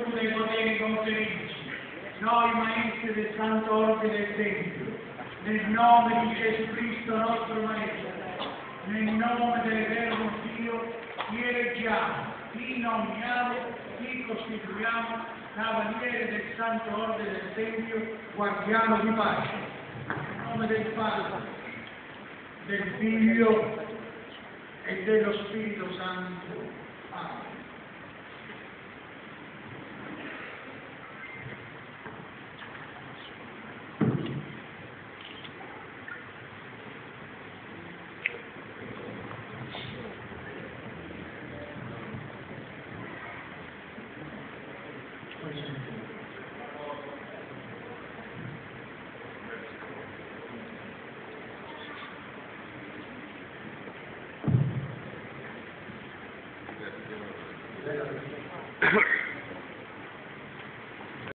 virtù dei poteri conferiti, noi maestri del Santo Ordine del Tempio, nel nome di Gesù Cristo nostro Maestro, nel nome dell'Eterno Dio, ti eleggiamo, ti nominiamo, ti costituiamo Cavaliere del Santo Ordine del Tempio, guardiano di pace. Nel nome del Padre, del Figlio e dello Spirito Santo. Amen. Grazie.